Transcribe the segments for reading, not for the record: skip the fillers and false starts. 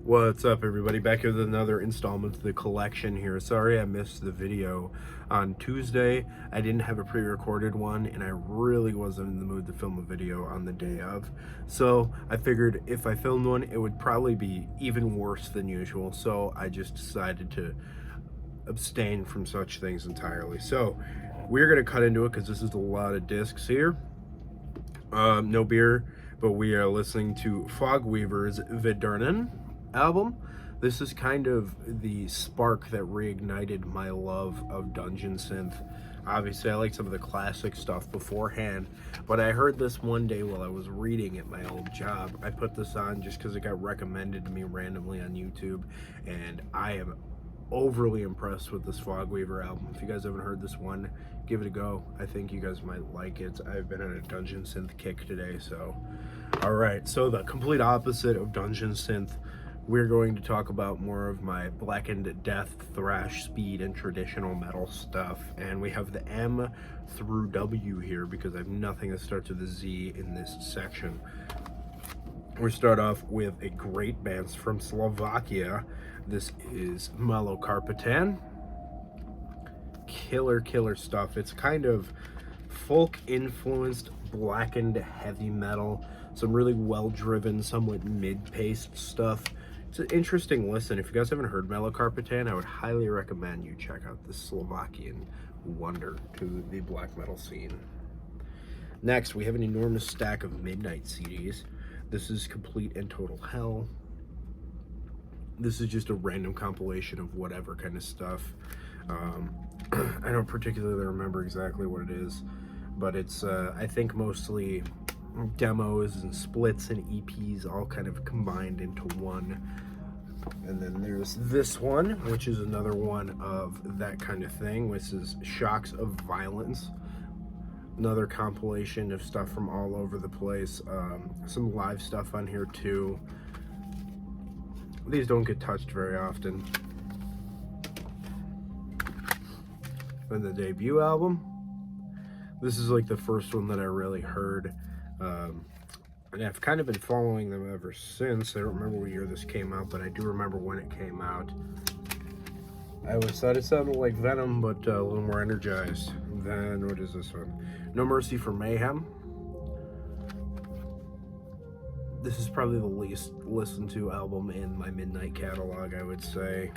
What's up, everybody? Back with another installment of the collection here. Sorry I missed the video on Tuesday. I didn't have a pre-recorded one, and I really wasn't in the mood to film a video on the day of. So I figured if I filmed one, it would probably be even worse than usual. So I just decided to abstain from such things entirely. So we're going to cut into it because this is a lot of discs here. No beer, but we are listening to Fogweaver's Venom album. This is kind of the spark that reignited my love of dungeon synth. Obviously, I like some of the classic stuff beforehand, but I heard this one day while I was reading at my old job. I put this on just because it got recommended to me randomly on YouTube, and I am overly impressed with this Fogweaver album. If you guys haven't heard this one, give it a go. I think you guys might like it. I've been on a dungeon synth kick today, so. All right, so the complete opposite of dungeon synth, we're going to talk about more of my Blackened, death, thrash, speed, and traditional metal stuff. And we have the M through W here because I have nothing that starts with a Z in this section. We start off with a great band from Slovakia. This is Carpetan. Killer stuff. It's kind of folk influenced Blackened heavy metal. Some really well-driven, somewhat mid-paced stuff. It's an interesting listen. If you guys haven't heard Carpetan, I would highly recommend you check out this Slovakian wonder to the black metal scene. Next, we have an enormous stack of Midnight CDs. This is Complete and Total Hell. This is just a random compilation of whatever kind of stuff. I don't particularly remember exactly what it is, but it's, I think, mostly demos and splits and EPs all kind of combined into one. And then there's this one, which is another one of that kind of thing, which is Shocks of Violence. Another compilation of stuff from all over the place. Some live stuff on here too. These don't get touched very often. Then the debut album. This is like the first one that I really heard. And I've kind of been following them ever since. I don't remember what year this came out, but I do remember when it came out. I always thought it sounded like Venom, but a little more energized. Then, what is this one? No Mercy for Mayhem. This is probably the least listened to album in my Midnight catalog, I would say.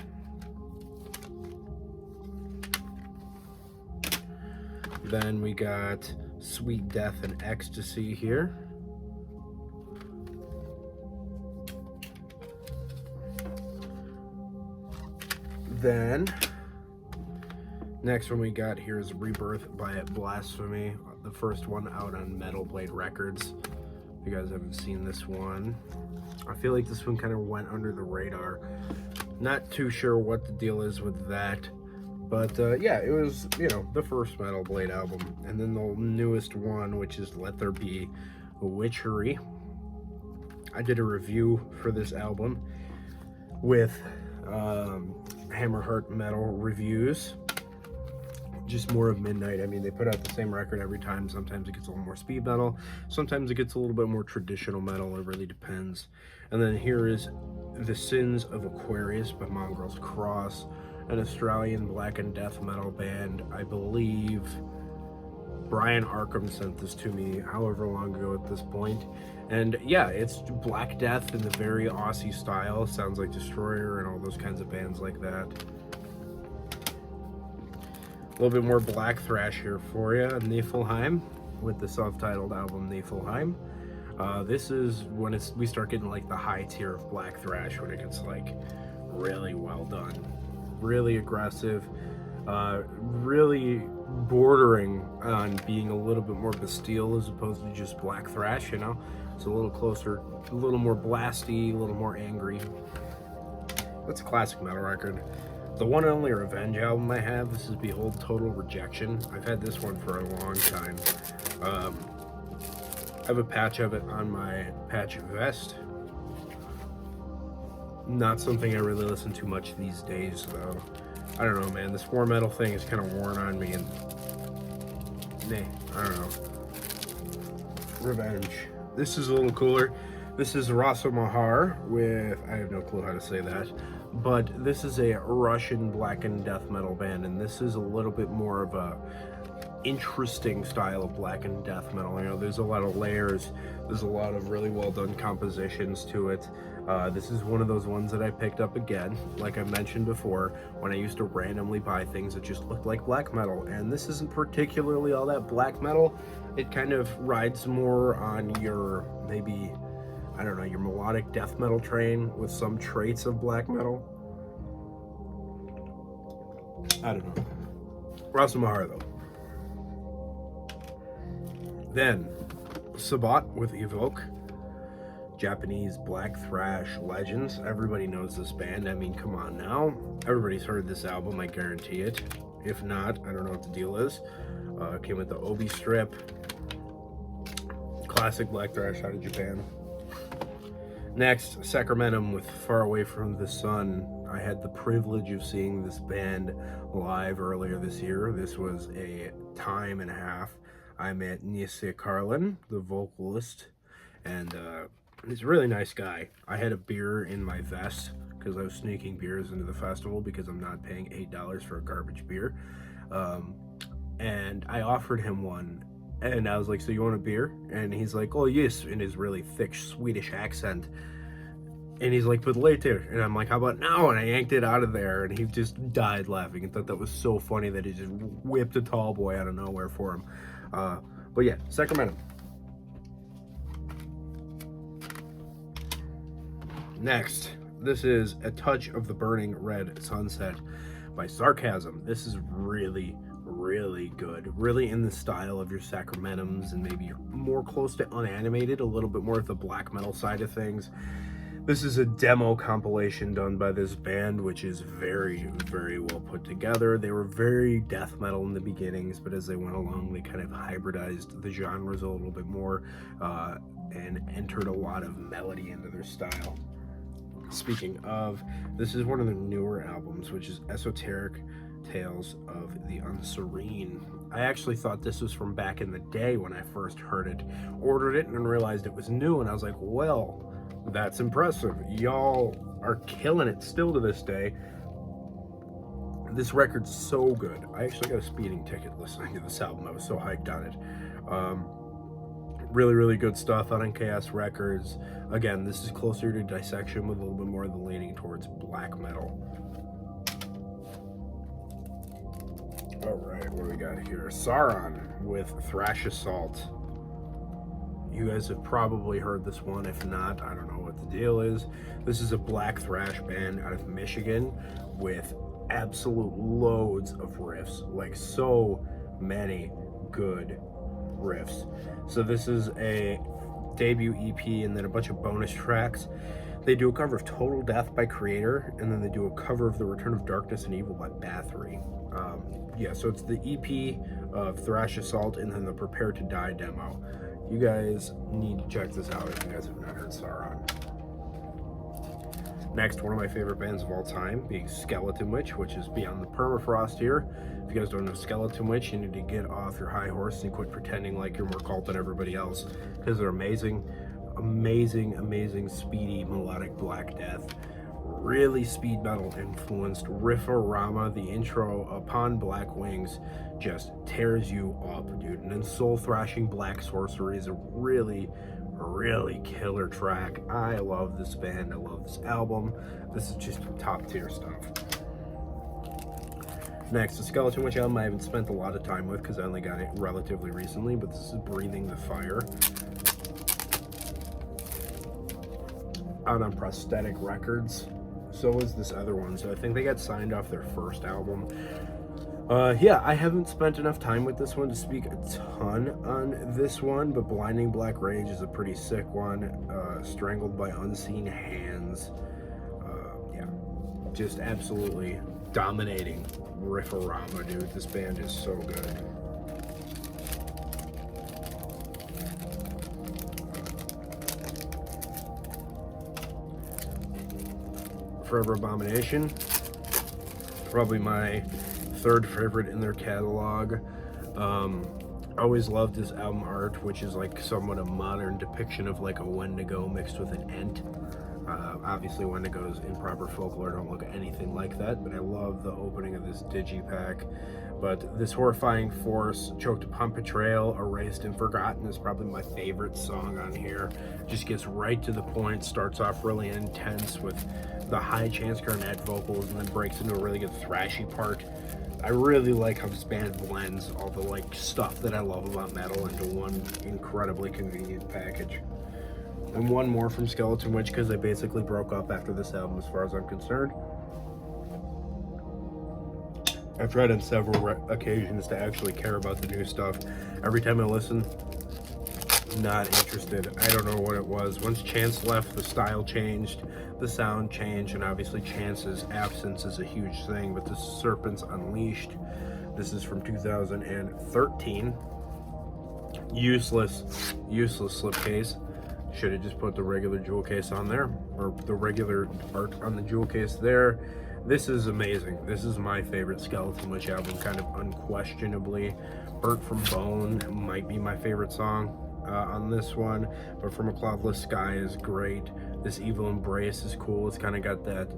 Then we got Sweet Death and Ecstasy here. Then, next one we got here is Rebirth by Blasphemy, the first one out on Metal Blade Records. If you guys haven't seen this one, I feel like this one kind of went under the radar. Not too sure what the deal is with that. But yeah, it was, you know, the first Metal Blade album. And then the newest one, which is Let There Be Witchery. I did a review for this album with Hammerheart Metal Reviews. Just more of Midnight. I mean, they put out the same record every time. Sometimes it gets a little more speed metal. Sometimes it gets a little bit more traditional metal. It really depends. And then here is The Sins of Aquarius by Mongrel's Cross, an Australian black and death metal band. I believe Brian Arkham sent this to me however long ago at this point. And yeah, it's black death in the very Aussie style. Sounds like Destroyer and all those kinds of bands like that. A little bit more black thrash here for you. Niflheim with the self-titled album Niflheim. This is when we start getting like the high tier of black thrash, when it gets like really well done. Really aggressive, really bordering on being a little bit more Bastille as opposed to just black thrash, you know? It's a little closer, a little more blasty, a little more angry. That's a classic metal record. The one and only Revenge album I have, this is Behold Total Rejection. I've had this one for a long time. I have a patch of it on my patch vest. Not something I really listen to much these days, though. I don't know, man. This war metal thing is kind of worn on me, and I don't know. Revenge. This is a little cooler. This is Rasa Mahar with, I have no clue how to say that, but this is a Russian Blackened death metal band, and this is a little bit more of a interesting style of Blackened death metal. You know, there's a lot of layers, there's a lot of really well done compositions to it. This is one of those ones that I picked up again, like I mentioned before, when I used to randomly buy things that just looked like black metal, and this isn't particularly all that black metal. It kind of rides more on your, maybe, I don't know, your melodic death metal train with some traits of black metal. I don't know. Rasa Mahar though. Then, Sabat with Evoke, Japanese black thrash legends. Everybody knows this band. I mean, come on now. Everybody's heard this album, I guarantee it. If not, I don't know what the deal is. Came with the Obi strip. Classic black thrash out of Japan. Next, Sacramento with Far Away from the Sun. I had the privilege of seeing this band live earlier this year. This was a time and a half. I met Nisse Carlin, the vocalist, and he's a really nice guy. I had a beer in my vest because I was sneaking beers into the festival because I'm not paying $8 for a garbage beer. And I offered him one, and I was like, so you want a beer? And he's like, oh yes, in his really thick Swedish accent. And he's like, but later. And I'm like, how about now? And I yanked it out of there, and he just died laughing and thought that was so funny that he just whipped a tall boy out of nowhere for him. But yeah, Sacramento. Next, this is A Touch of the Burning Red Sunset by Sarcasm. This is really, really good. Really in the style of your Sacramentums, and maybe you're more close to unanimated, a little bit more of the black metal side of things. This is a demo compilation done by this band, which is very, very well put together. They were very death metal in the beginnings, but as they went along, they kind of hybridized the genres a little bit more and entered a lot of melody into their style. Speaking of, this is one of their newer albums, which is Esoteric Tales of the Unserene. I actually thought this was from back in the day when I first heard it, ordered it, and then realized it was new, and I was like, well, that's impressive. Y'all are killing it still to this day. This record's so good. I actually got a speeding ticket listening to this album. I was so hyped on it. Really, really good stuff out on Chaos Records. Again, this is closer to Dissection with a little bit more of the leaning towards black metal. All right, what do we got here? Sauron with Thrash Assault. You guys have probably heard this one. If not, I don't know what the deal is. This is a black thrash band out of Michigan with absolute loads of riffs, like so many good riffs. So this is a debut EP and then a bunch of bonus tracks. They do a cover of Total Death by Creator, and then they do a cover of The Return of Darkness and Evil by Bathory. Yeah, so it's the EP of Thrash Assault and then the Prepare to Die demo. You guys need to check this out if you guys have not heard Sauron. Next, one of my favorite bands of all time being Skeletonwitch, which is Beyond the Permafrost here. If you guys don't know Skeletonwitch, you need to get off your high horse and quit pretending like you're more cult than everybody else, because they're amazing, amazing, amazing, speedy, melodic black death. Really speed metal influenced Riffarama. The intro Upon Black Wings just tears you up, dude. And then Soul Thrashing Black Sorcery is a really, really killer track. I love this band. I love this album. This is just top tier stuff. Next, the Skeletonwitch album I haven't spent a lot of time with because I only got it relatively recently, but this is Breathing the Fire. Out on Prosthetic Records. So is this other one. So I think they got signed off their first album. Yeah, I haven't spent enough time with this one to speak a ton on this one, but Blinding Black Rage is a pretty sick one. Strangled by Unseen Hands. Yeah, just absolutely dominating Riffarama, dude. This band is so good. Forever Abomination, probably my third favorite in their catalog. Always loved his album art, which is like somewhat a modern depiction of like a Wendigo mixed with an Ent. Obviously Wendigos in proper folklore don't look anything like that, but I love the opening of this digipack. But this horrifying force, choked upon betrayal, erased and forgotten, is probably my favorite song on here. Just gets right to the point, starts off really intense with the high Chance Garnett vocals, and then breaks into a really good thrashy part. I really like how this band blends all the like stuff that I love about metal into one incredibly convenient package. And one more from Skeletonwitch, because they basically broke up after this album as far as I'm concerned. I've tried on several occasions to actually care about the new stuff. Every time I listen, not interested. I don't know what it was. Once Chance left, the style changed, the sound changed, and obviously Chance's absence is a huge thing. But this is Serpents Unleashed. This is from 2013. Useless slipcase. Should have just put the regular jewel case on there, or the regular art on the jewel case there. This is amazing. This is my favorite Skeletonwitch album, kind of unquestionably. Burnt from Bone might be my favorite song on this one, but From a Cloudless Sky is great. This Evil Embrace is cool. It's kind of got that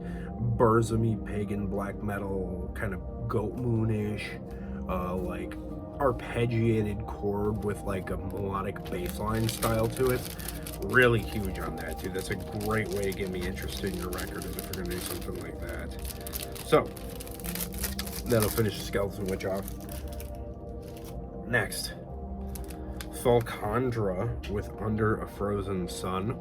Burzum-y pagan black metal, kind of Goat Moonish, like arpeggiated chord with like a melodic bass line style to it. Really huge on that, dude. That's a great way to get me interested in your record, is if you're gonna do something like that. So that'll finish the Skeletonwitch off. Next, Falcandra with Under a Frozen Sun.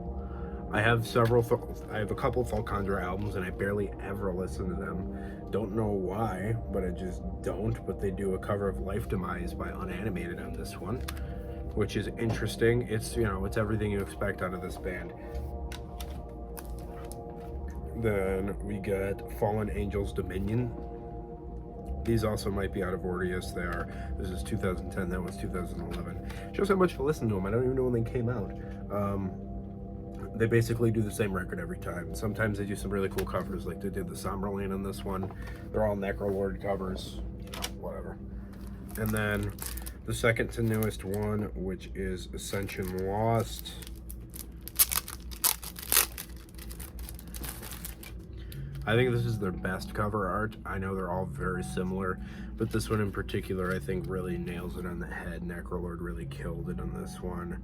I have a couple of Falcandra albums, and I barely ever listen to them. Don't know why, but I just don't. But they do a cover of Life Demise by Unanimated on this one, which is interesting. It's, you know, it's everything you expect out of this band. Then we got Fallen Angels Dominion. These also might be out of order. Yes, they are. This is 2010, that was 2011. Shows how much I listen to them. I don't even know when they came out. They basically do the same record every time. Sometimes they do some really cool covers, like they did the Somberlane on this one. They're all Necrolord covers, you know, whatever. And then the second to newest one, which is Ascension Lost. I think this is their best cover art. I know they're all very similar, but this one in particular I think really nails it on the head. Necrolord really killed it on this one.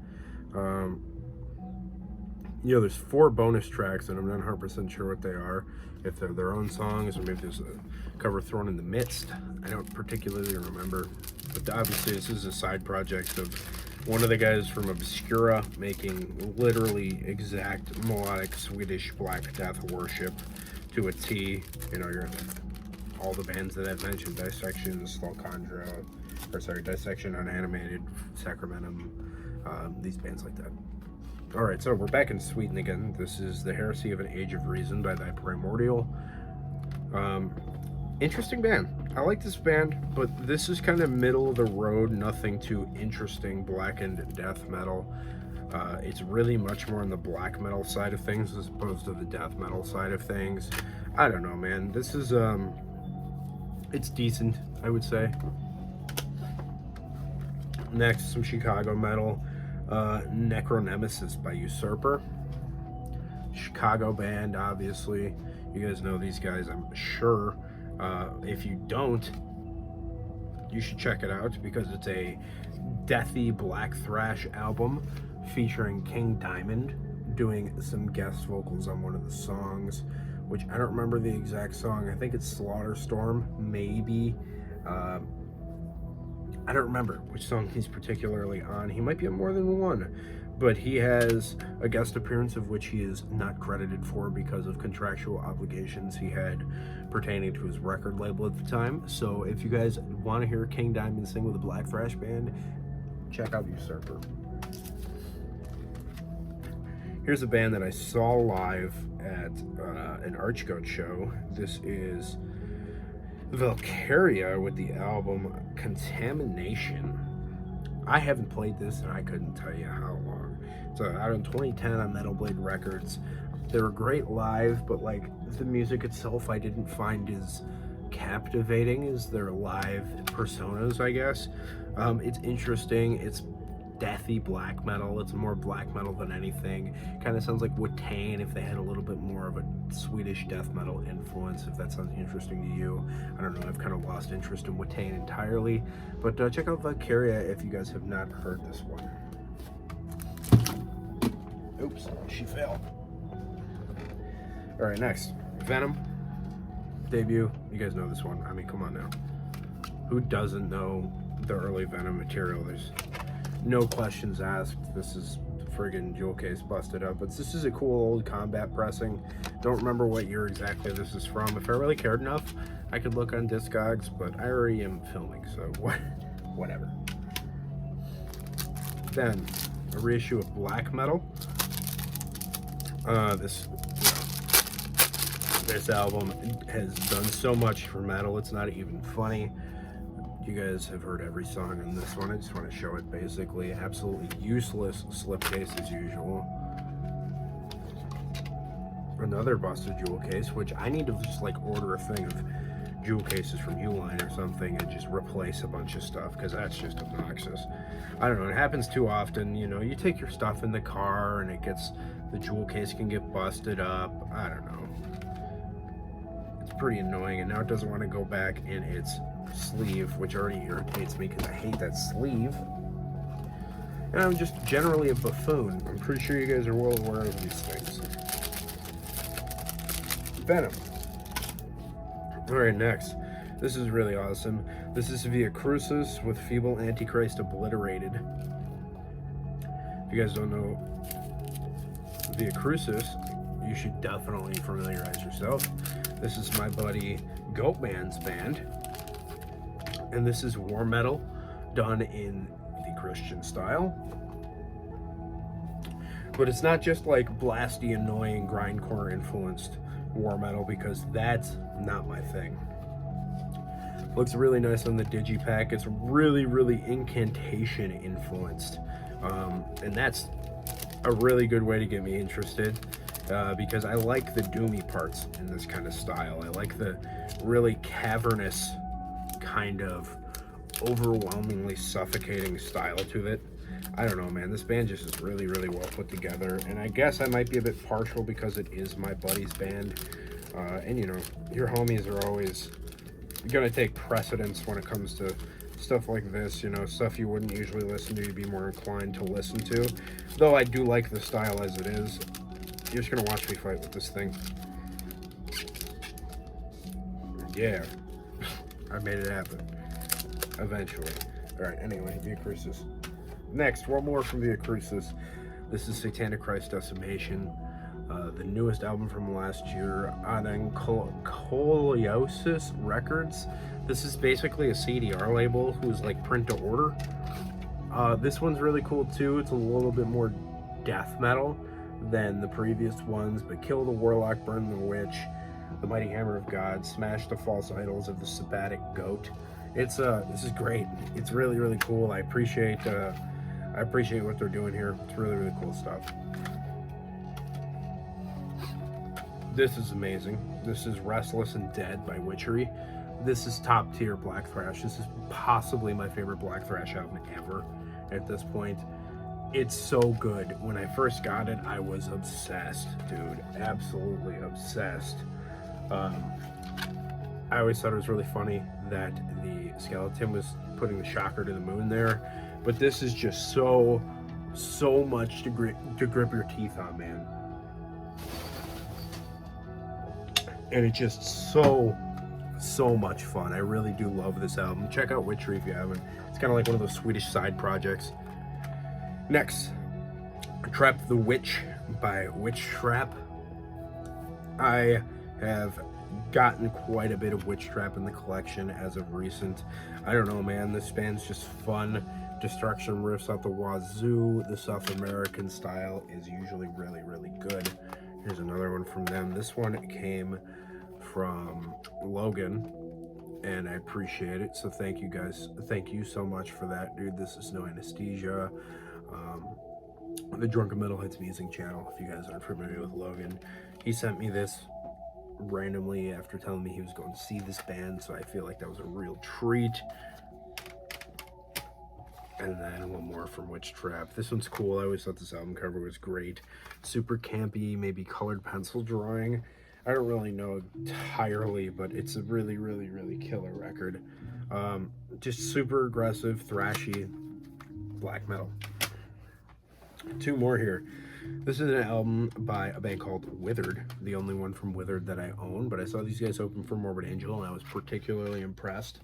You know, there's 4 bonus tracks, and I'm not 100% sure what they are, if they're their own songs, or maybe there's a cover thrown in the midst. I don't particularly remember, but obviously this is a side project of one of the guys from Obscura making literally exact melodic Swedish Black Death worship to a T. You know, all the bands that I've mentioned, Dissections, Falcandra, Dissection, Unanimated, Sacramentum, these bands like that. All right, so we're back in Sweden again. This is The Heresy of an Age of Reason by Thy Primordial. Interesting band. I like this band, but this is kind of middle of the road, nothing too interesting blackened death metal. It's really much more on the black metal side of things as opposed to the death metal side of things. I don't know, man. This is, it's decent, I would say. Next, some Chicago metal. Necronemesis by Usurper. Chicago band, obviously. You guys know these guys, I'm sure. If you don't, you should check it out, because it's a deathy black thrash album featuring King Diamond doing some guest vocals on one of the songs, which I don't remember the exact song. I think it's Slaughter Storm, maybe. I don't remember which song he's particularly on. He might be on more than one, but he has a guest appearance of which he is not credited for because of contractual obligations he had pertaining to his record label at the time. So if you guys want to hear King Diamond sing with a black thrash band, check out Usurper. Here's a band that I saw live at an Archgoat show. This is Valkyria with the album Contamination. I haven't played this and I couldn't tell you how long. So out in 2010 on Metal Blade Records. They were great live, but like the music itself I didn't find as captivating as their live personas, I guess. It's interesting. It's deathy black metal. It's more black metal than anything. Kind of sounds like Witchtrap if they had a little bit more of a Swedish death metal influence, if that sounds interesting to you. I don't know, I've kind of lost interest in Witchtrap entirely, but check out Valkyria if you guys have not heard this one. Oops, she fell. All right, next, Venom debut. You guys know this one. I mean, come on now. Who doesn't know the early Venom material? There's no questions asked. This is friggin' jewel case busted up, but this is a cool old combat pressing. Don't remember what year exactly this is from. If I really cared enough, I could look on Discogs, but I already am filming, so whatever. Then a reissue of Black Metal. This album has done so much for metal, it's not even funny. You guys have heard every song in this one. I just want to show it. Basically absolutely useless slipcase as usual. Another busted jewel case, which I need to just like order a thing of jewel cases from Uline or something and just replace a bunch of stuff, because that's just obnoxious. I don't know, it happens too often. You know, you take your stuff in the car and it gets, the jewel case can get busted up. I don't know, it's pretty annoying. And now it doesn't want to go back in its sleeve, which already irritates me because I hate that sleeve. And I'm just generally a buffoon. I'm pretty sure you guys are well aware of these things. Venom. Alright, next. This is really awesome. This is Via Crucis with Feeble Antichrist Obliterated. If you guys don't know Via Crucis, you should definitely familiarize yourself. This is my buddy Goatman's band. And this is war metal done in the Christian style. But it's not just like blasty, annoying, grindcore influenced war metal, because that's not my thing. Looks really nice on the digipack. It's really, really incantation influenced. And that's a really good way to get me interested, because I like the doomy parts in this kind of style. I like the really cavernous kind of overwhelmingly suffocating style to it. I don't know, man, this band just is really, really well put together, and I guess I might be a bit partial because it is my buddy's band, and you know, your homies are always gonna take precedence when it comes to stuff like this, you know, stuff you wouldn't usually listen to, you'd be more inclined to listen to, though I do like the style as it is. You're just gonna watch me fight with this thing. Yeah. I made it happen. Eventually. Alright, anyway, Via Crucis. Next, one more from Via Crucis. This is Satanic Christ Decimation. The newest album from last year on Coliosis Records. This is basically a CDR label who's like print to order. This one's really cool too. It's a little bit more death metal than the previous ones, but Kill the Warlock, Burn the Witch, The Mighty Hammer of God, Smash the False Idols of the Sabbatic Goat. It's this is great. It's really, really cool. I appreciate what they're doing here. It's really, really cool stuff. This is amazing. This is Restless and Dead by Witchery. This is top tier Black Thrash. This is possibly my favorite Black Thrash album ever at this point. It's so good. When I first got it, I was obsessed, dude. Absolutely obsessed. I always thought it was really funny that the skeleton was putting the shocker to the moon there, but this is just so much to grip your teeth on, man. And it's just so much fun. I really do love this album. Check out Witchery if you haven't. It's kind of like one of those Swedish side projects. Next, Trap the Witch by Witchtrap. I have gotten quite a bit of Witchtrap in the collection as of recent. I don't know, man, this band's just fun. Destruction riffs out the wazoo. The South American style is usually really, really good. Here's another one from them. This one came from Logan, and I appreciate it, so thank you guys. Thank you so much for that, dude. This is No Anesthesia. The Drunken Metalheads Musing channel, if you guys aren't familiar with Logan. He sent me this randomly after telling me he was going to see this band, so I feel like that was a real treat. And then one more from Witchtrap. This one's cool. I always thought this album cover was great. Super campy, maybe colored pencil drawing. I don't really know entirely, but it's a really, really, really killer record. Just super aggressive, thrashy black metal. Two more here. This is an album by a band called Withered, the only one from Withered that I own, but I saw these guys open for Morbid Angel, and I was particularly impressed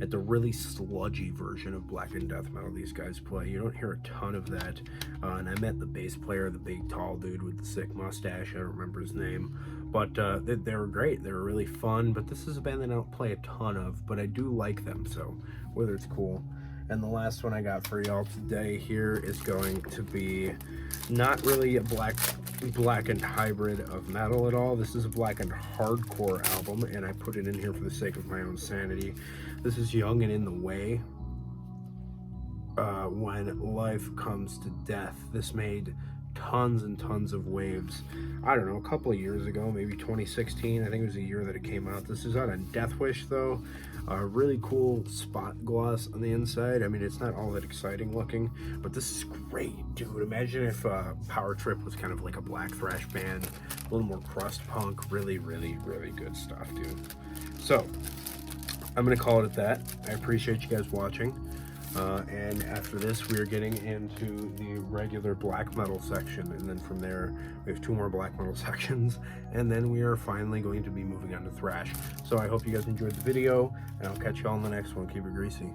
at the really sludgy version of blackened death metal these guys play. You don't hear a ton of that, and I met the bass player, the big tall dude with the sick mustache. I don't remember his name, but they were great. They were really fun, but this is a band that I don't play a ton of, but I do like them, so Withered's cool. And the last one I got for y'all today here is going to be not really a blackened hybrid of metal at all. This is a blackened hardcore album, and I put it in here for the sake of my own sanity. This is Young and in the Way. When life comes to death. This made tons and tons of waves. I don't know, a couple of years ago, maybe 2016. I think it was the year that it came out. This is out on Death Wish though. Really cool spot gloss on the inside. I mean, it's not all that exciting looking, but this is great, dude. Imagine if Power Trip was kind of like a black thrash band, a little more crust punk. Really, really, really good stuff, dude. So I'm gonna call it at that. I appreciate you guys watching. And after this, we are getting into the regular black metal section, and then from there we have two more black metal sections, and then we are finally going to be moving on to thrash. So I hope you guys enjoyed the video, and I'll catch you all in the next one. Keep it greasy.